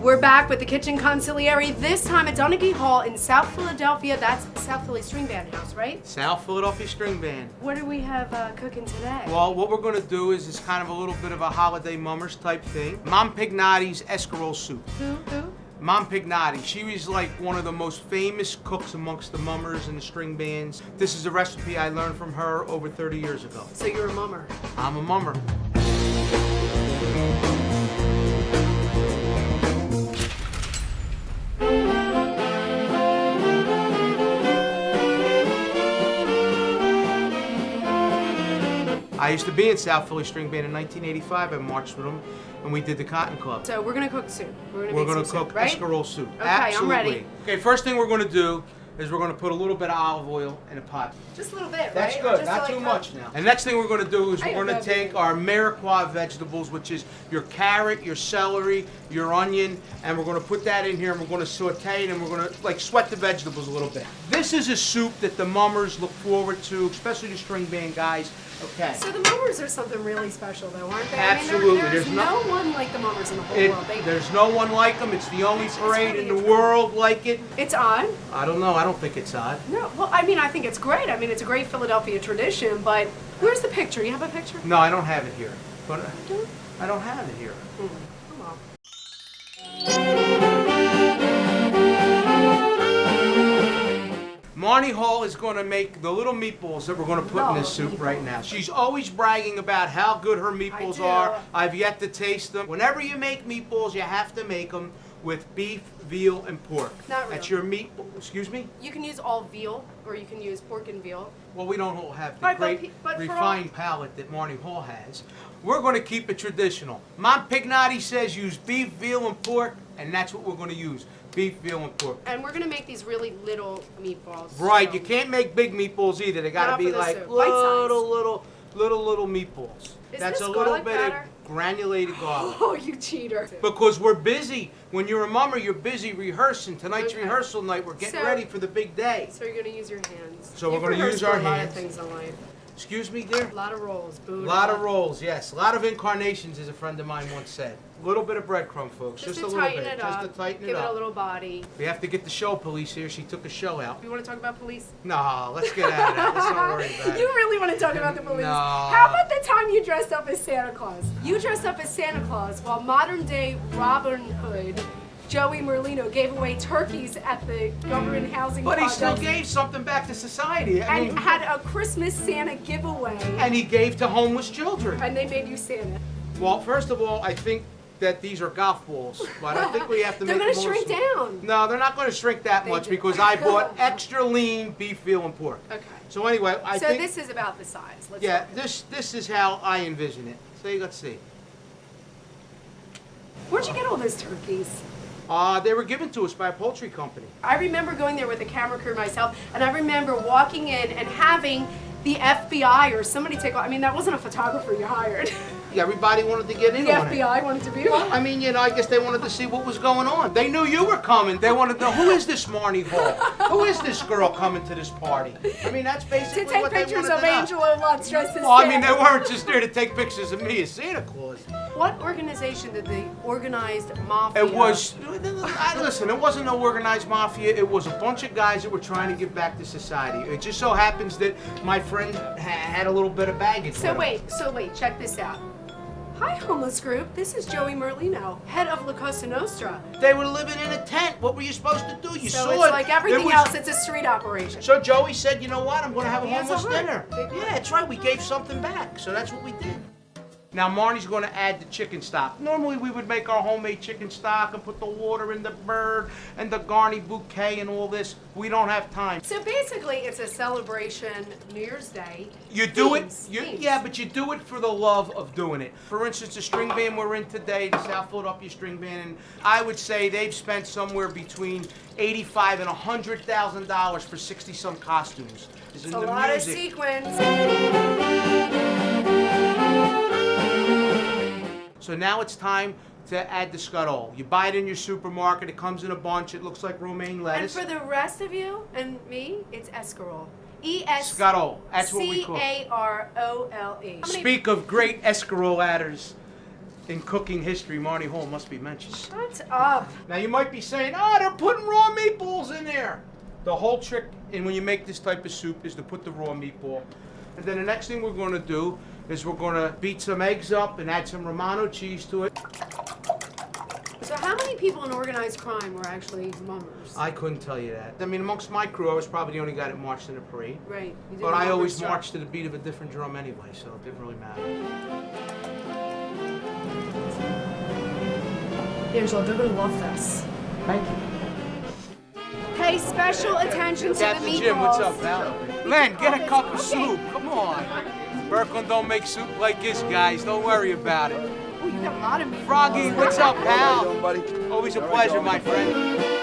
We're back with the Kitchen Consigliere. This time at Marnie Hall in South Philadelphia. That's South Philly String Band House, right? South Philadelphia String Band. What do we have cooking today? Well, what we're going to do is kind of a little bit of a holiday mummers type thing. Mom Pignotti's Escarole soup. Who? Mom Pignotti. She was like one of the most famous cooks amongst the mummers and the string bands. This is a recipe I learned from her over 30 years ago. So you're a mummer. I'm a mummer. I used to be in South Philly String Band in 1985. I marched with them, and we did the Cotton Club. So we're gonna cook soup. We're gonna cook right? Escarole soup. Okay, Absolutely. I'm ready. Okay, first thing we're gonna do is we're gonna put a little bit of olive oil in a pot. Just a little bit, That's right? good, not too much now. And next thing we're gonna do is we're gonna take our Mariquois vegetables, which is your carrot, your celery, your onion, and we're gonna put that in here and we're gonna saute it and we're gonna like sweat the vegetables a little bit. This is a soup that the mummers look forward to, especially the string band guys. Okay. So the mummers are something really special though, aren't they? Absolutely. I mean, there's no one like the mummers in the whole world. There's no one like them. It's the only parade in the world like it. It's odd. I don't know. I don't think it's odd. No, well, I mean, I think it's great. I mean, it's a great Philadelphia tradition, but where's the picture? You have a picture? No, I don't have it here. But I don't have it here. Come on. Marnie Hall is going to make the little meatballs that we're going to put in this soup right now. She's always bragging about how good her meatballs are. I've yet to taste them. Whenever you make meatballs, you have to make them with beef, veal, and pork. Not really. That's your meat. Excuse me? You can use all veal, or you can use pork and veal. Well, we don't all have the Right, great but refined palate that Marnie Hall has. We're going to keep it traditional. Mom Pignotti says use beef, veal, and pork, and that's what we're going to use. Beef, veal, and pork. And we're going to make these really little meatballs. Right, so. you can't make big meatballs either. They got to be like little meatballs. That's a little bit of granulated garlic. Oh, you cheater. Because we're busy. When you're a mummer, you're busy rehearsing. Tonight's rehearsal night. We're getting ready for the big day. So you're going to use your hands. So we're going to use our hands. A lot of things in life. Excuse me, dear? A lot of rolls, Buddha. A lot of rolls, yes. A lot of incarnations, as a friend of mine once said. A little bit of breadcrumb, folks. Just a little bit. Just to tighten it up. Give it a little body. We have to get the show police here. She took a show out. You want to talk about police? No, let's get out of that. Let's not worry about it. You really want to talk about the police? No. How about the time you dressed up as Santa Claus? You dressed up as Santa Claus while modern day Robin Hood Joey Merlino gave away turkeys at the government housing But he project. still gave something back to society. I mean, had a Christmas Santa giveaway. And he gave to homeless children. And they made you Santa. Well, first of all, I think that these are golf balls, but I think we have to they're make going to shrink down. No, they're not going to shrink that much because I bought extra lean beef, veal, and pork. Okay. So anyway, I think... So this is about the size. This is how I envision it. So let's see. Where'd you get all those turkeys? They were given to us by a poultry company. I remember going there with a camera crew myself, and I remember walking in and having the FBI or somebody take off. I mean, that wasn't a photographer you hired. Everybody wanted to get in on it. The FBI wanted to be on. I mean, you know, I guess they wanted to see what was going on. They knew you were coming. They wanted to know, who is this Marnie Hall? Who is this girl coming to this party? I mean, that's basically what they wanted to know. To take pictures of Angelo Lutz dressed as Well, Santa. I mean, they weren't just there to take pictures of me as Santa Claus. What organization did the organized mafia... It was, listen, it wasn't no organized mafia. It was a bunch of guys that were trying to give back to society. It just so happens that my friend had a little bit of baggage with him. So wait, check this out. Hi, homeless group. This is Joey Merlino, head of La Cosa Nostra. They were living in a tent. What were you supposed to do? You saw it. So it's like everything else, it's a street operation. So Joey said, you know what, I'm going to have a homeless dinner. Yeah, that's right. We gave something back. So that's what we did. Now Marnie's going to add the chicken stock. Normally we would make our homemade chicken stock and put the water in the bird and the garni bouquet and all this. We don't have time. So basically it's a celebration New Year's Day. You do it, yeah, but you do it for the love of doing it. For instance, the string band we're in today, the South Philadelphia String Band, and I would say they've spent somewhere between $85,000 and $100,000 for 60-some costumes. It's a lot of sequins. So now it's time to add the Escarole. You buy it in your supermarket. It comes in a bunch. It looks like romaine lettuce. And for the rest of you and me, it's Escarole. Escarole. That's what we call it. C-A-R-O-L-E. Speak of great Escarole adders. in cooking history, Marnie Hall must be mentioned. Shut up. Now you might be saying, oh, they're putting raw meatballs in there. The whole trick in when you make this type of soup is to put the raw meatball. And then the next thing we're going to do is we're going to beat some eggs up and add some Romano cheese to it. So how many people in organized crime were actually mummers? I couldn't tell you that. I mean, amongst my crew, I was probably the only guy that marched in the parade. Right. You did But a I always mummer's job. marched to the beat of a different drum anyway, so it didn't really matter. Angelo, they're gonna love this. Thank you. Pay special attention to the Captain meatballs. Jim, what's up, pal? Len, get a cup of soup. Come on. Berkland don't make soup like this, guys. Don't worry about it. Oh, you got a lot of meatballs. Froggy, what's up, pal? How you doing, buddy? Always a pleasure, my friend.